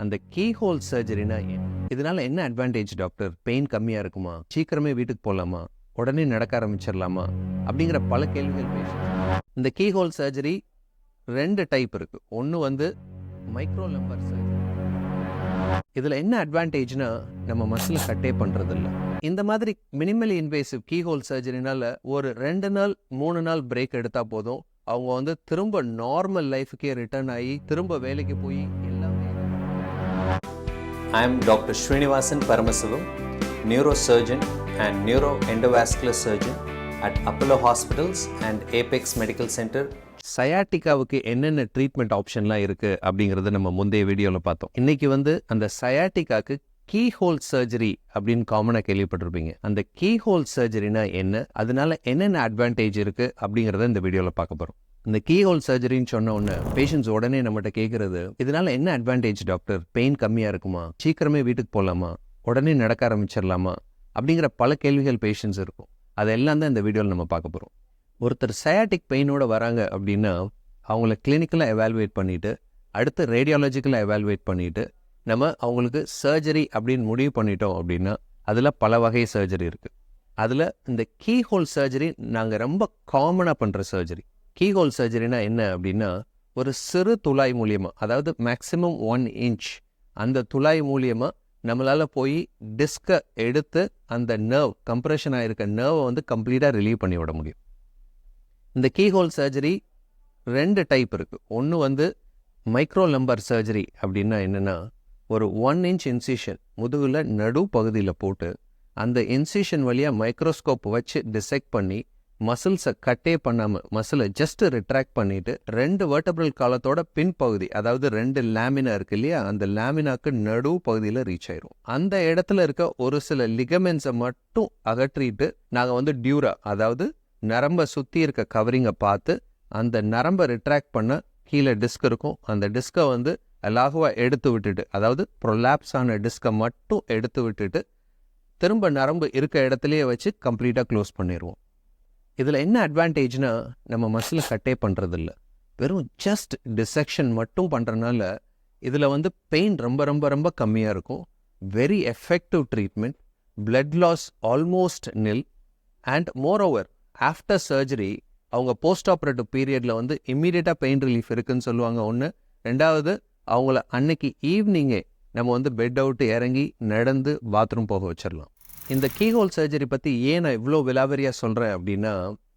அந்த கீஹோல் சர்ஜரினா இதனால என்ன அட்வான்டேஜ் டாக்டர்? பெயின் கம்மியா இருக்குமா? சீக்கிரமே வீட்டுக்கு போகலாமா? உடனே நடக்க ஆரம்பிச்சிடலாமா? அப்படிங்கிற பல கேள்விகள் பேசும். இந்த கீஹோல் சர்ஜரி 2 டைப் இருக்கு. ஒன்று வந்து மைக்ரோ லம்பர் சர்ஜரி. இதுல என்ன அட்வான்டேஜ்னா நம்ம மசில் கட்டே பண்றது இல்ல. இந்த மாதிரி மினிமலி இன்வேசிவ் கீஹோல் சர்ஜரினால ஒரு 2 நாள் 3 நாள் பிரேக் எடுத்தா போதும். அவங்க வந்து திரும்ப நார்மல் லைஃபுக்கே ரிட்டர்ன் ஆகி திரும்ப வேலைக்கு போய் எல்லாமே. I am Dr. Srinivasan Paramasavam, neurosurgeon and neuroendovascular surgeon at Apollo Hospitals and Apex Medical Center. சயாட்டிக்காவுக்கு என்னென்ன ட்ரீட்மெண்ட் ஆப்ஷன்லாம் இருக்கு அப்படிங்கறத நம்ம முந்தைய வீடியோல பார்த்தோம். இன்னைக்கு வந்து அந்த சயாட்டிக்காக்கு கீஹோல் சர்ஜரி அப்படின்னு காமனா கேள்விப்பட்டிருப்பீங்க. அந்த கீஹோல் சர்ஜரினா என்ன, அதனால என்னென்ன அட்வான்டேஜ் இருக்கு அப்படிங்கறத இந்த வீடியோல பார்க்க போறோம். இந்த கீஹோல் சர்ஜரின்னு சொன்ன உடனே பேஷண்ட்ஸ் உடனே நம்மகிட்ட கேட்கறது, இதனால என்ன அட்வான்டேஜ் டாக்டர்? பெயின் கம்மியா இருக்குமா? சீக்கிரமே வீட்டுக்கு போகலாமா? உடனே நடக்க ஆரம்பிச்சிடலாமா? அப்படிங்கிற பல கேள்விகள் பேஷண்ட்ஸ் இருக்கும். அதெல்லாம் தான் இந்த வீடியோவில் நம்ம பார்க்க போகிறோம். ஒருத்தர் சயாட்டிக் பெயினோட வராங்க அப்படின்னா அவங்கள கிளினிக்கலாக எவாலுவேட் பண்ணிவிட்டு அடுத்து ரேடியாலஜிக்கலாக எவாலுவேட் பண்ணிவிட்டு நம்ம அவங்களுக்கு சர்ஜரி அப்படின்னு முடிவு பண்ணிட்டோம் அப்படின்னா அதில் பல வகை சர்ஜரி இருக்குது. அதில் இந்த கீஹோல் சர்ஜரி நாங்கள் ரொம்ப காமனாக பண்ணுற சர்ஜரி. கீஹோல் சர்ஜரினா என்ன அப்படின்னா, ஒரு சிறு துளாய் மூலியமாக, அதாவது மேக்ஸிமம் 1 இன்ச் அந்த துளாய் மூலியமாக நம்மளால் போய் டிஸ்கை எடுத்து அந்த நர்வ் கம்ப்ரெஷன் ஆகிருக்க நர்வை வந்து கம்ப்ளீட்டாக ரிலீவ் பண்ணி விட முடியும். இந்த கீஹோல் சர்ஜரி 2 டைப் இருக்குது. ஒன்று வந்து மைக்ரோ லம்பர் சர்ஜரி அப்படின்னா என்னென்னா, ஒரு 1 இன்ச் இன்சிஷன் முதுகில் நடு பகுதியில் போட்டு அந்த இன்சிஷன் வழியாக மைக்ரோஸ்கோப் வச்சு டிசெக்ட் பண்ணி மசில்ஸை கட்டே பண்ணாமல் மசிலை ஜஸ்ட் ரிட்ராக்ட் பண்ணிட்டு 2 வெர்டபிரல் காலத்தோட பின்பகுதி, அதாவது 2 லேமினா இருக்கு இல்லையா, அந்த லேமினாக்கு நடு பகுதியில் ரீச் ஆயிரும். அந்த இடத்துல இருக்க ஒரு சில லிகமெண்ட்ஸை மட்டும் அகற்றிட்டு நாங்கள் வந்து டியூரா, அதாவது நரம்பை சுற்றி இருக்க கவரிங்கை பார்த்து அந்த நரம்பை ரிட்ராக்ட் பண்ண கீழே டிஸ்க் இருக்கும். அந்த டிஸ்கை வந்து அலாகுவா எடுத்து விட்டுட்டு, அதாவது ப்ரொலாப்ஸ் ஆன டிஸ்கை மட்டும் எடுத்து விட்டுட்டு திரும்ப நரம்பு இருக்க இடத்துலையே வச்சு கம்ப்ளீட்டாக க்ளோஸ் பண்ணிடுவோம். இதில் என்ன அட்வான்டேஜ்னா, நம்ம மசிலை கட்டே பண்ணுறதில்ல, வெறும் ஜஸ்ட் டிசெக்ஷன் மட்டும் பண்ணுறதுனால இதில் வந்து பெயின் ரொம்ப ரொம்ப ரொம்ப கம்மியாக இருக்கும். Very effective treatment, blood loss almost nil, and moreover after surgery அவங்க போஸ்ட் ஆப்ரேட்டிவ் பீரியடில் வந்து இம்மீடியட்டாக பெயின் ரிலீஃப் இருக்குன்னு சொல்லுவாங்க. ஒன்று. ரெண்டாவது, அவங்கள அன்னைக்கு ஈவினிங்கே நம்ம வந்து பெட் அவுட்டு இறங்கி நடந்து பாத்ரூம் போக வச்சிடலாம். இந்த கீஹோல் சர்ஜரி பற்றி ஏன் நான் இவ்வளோ விலாவரியாக சொல்கிறேன் அப்படின்னா,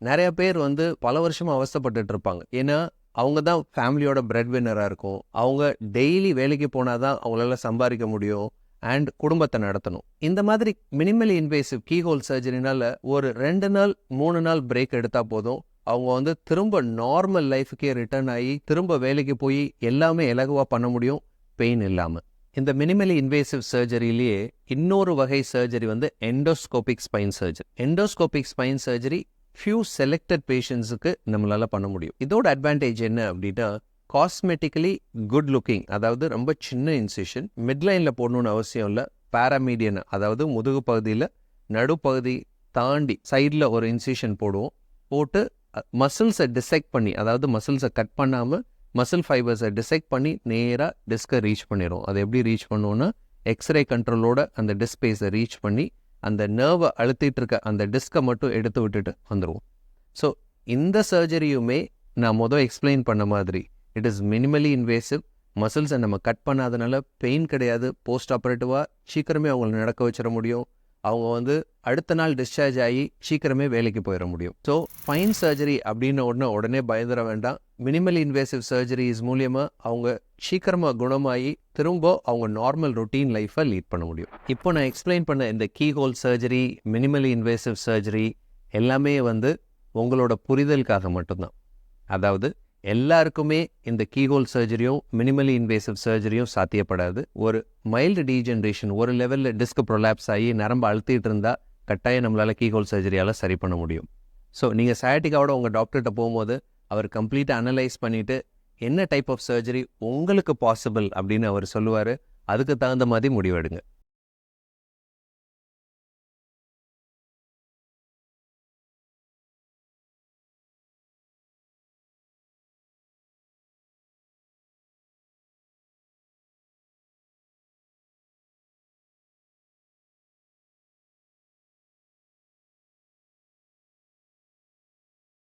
நிறைய பேர் வந்து பல வருஷமாக அவஸ்தைப்பட்டுட்டு இருப்பாங்க. ஏன்னா அவங்க தான் ஃபேமிலியோட பிரெட் வின்னராக இருக்கும். அவங்க டெய்லி வேலைக்கு போனால் தான் அவங்களால சம்பாதிக்க முடியும் அண்ட் குடும்பத்தை நடத்தணும். இந்த மாதிரி மினிமலி இன்வேசிவ் கீஹோல் சர்ஜரினால ஒரு 2 நாள் 3 நாள் பிரேக் எடுத்தால் போதும். அவங்க வந்து திரும்ப நார்மல் லைஃபுக்கே ரிட்டர்ன் ஆகி திரும்ப வேலைக்கு போய் எல்லாமே இலகுவாக பண்ண முடியும், பெயின் இல்லாமல். இந்த மினிமலி இன்வேசிவ் சர்ஜரியிலேயே இன்னொரு வகை சர்ஜரி வந்து endoscopic spine surgery. Endoscopic spine surgery few selected பேஷண்ட்ஸுக்கு நம்மளால பண்ண முடியும். இதோட அட்வான்டேஜ் என்ன அப்படின்னா, காஸ்மெட்டிக்கலி குட் லுக்கிங், அதாவது ரொம்ப சின்ன இன்சிஷன், மிட்லைனில் போடணும்னு அவசியம் இல்லை. பேராமீடியன், அதாவது முதுகு பகுதியில் நடுப்பகுதி தாண்டி சைடில் ஒரு இன்சிஷன் போடுவோம். போட்டு மசில்ஸை டிசெக்ட் பண்ணி, அதாவது மசில்ஸை கட் பண்ணாமல் மசில் ஃபைபர்ஸை டிசெக்ட் பண்ணி நேராக டிஸ்கை ரீச் பண்ணிடும். அதை எப்படி ரீச் பண்ணுவோன்னா, எக்ஸ்ரே கண்ட்ரோலோட அந்த டிஸ்பேஸை ரீச் பண்ணி அந்த நர்வை அழுத்திட்டு இருக்க அந்த டிஸ்கை மட்டும் எடுத்து விட்டுட்டு வந்துடுவோம். ஸோ இந்த சர்ஜரியுமே நான் எக்ஸ்பிளைன் பண்ண மாதிரி இட் இஸ் மினிமலி இன்வேசிவ். மசில்ஸை நம்ம கட் பண்ணாதனால பெயின் கிடையாது. போஸ்ட் ஆப்ரேட்டிவாக சீக்கிரமே அவங்களை நடக்க வச்சிட முடியும். அவங்க வந்து அடுத்த நாள் டிஸ்சார்ஜ் ஆகி சீக்கிரமே வேலைக்கு போயிட முடியும். ஸோ ஃபைன் சர்ஜரி அப்படின்னு உடனே பயந்துட வேண்டாம். மினிமலி இன்வேசிவ் சர்ஜரிஸ் மூலியமாக அவங்க சீக்கிரமாக குணமாகி திரும்ப அவங்க நார்மல் ரொட்டீன் லைஃப்பை லீட் பண்ண முடியும். இப்போ நான் எக்ஸ்பிளைன் பண்ண இந்த keyhole surgery, minimally invasive surgery எல்லாமே வந்து உங்களோட புரிதலுக்காக மட்டும்தான். அதாவது எல்லாருக்குமே இந்த கீஹோல் சர்ஜரியும் மினிமலி இன்வேசிவ் சர்ஜரியும் சாத்தியப்படாது. ஒரு மைல்டு டீஜென்ரேஷன், ஒரு லெவலில் டிஸ்க் ப்ரொலாப்ஸ் ஆகி நரம்பு அழுத்திட்டு இருந்தால் கட்டாயம் நம்மளால் கீஹோல் சர்ஜரியால் சரி பண்ண முடியும். ஸோ நீங்கள் சயாட்டிக்காவோட உங்கள் டாக்டர்கிட்ட போகும்போது அவர் கம்ப்ளீட்டாக அனலைஸ் பண்ணிவிட்டு என்ன டைப் ஆஃப் சர்ஜரி உங்களுக்கு பாசிபிள் அப்படின்னு அவர் சொல்லுவார். அதுக்கு தகுந்த மாதிரி முடிவெடுங்க.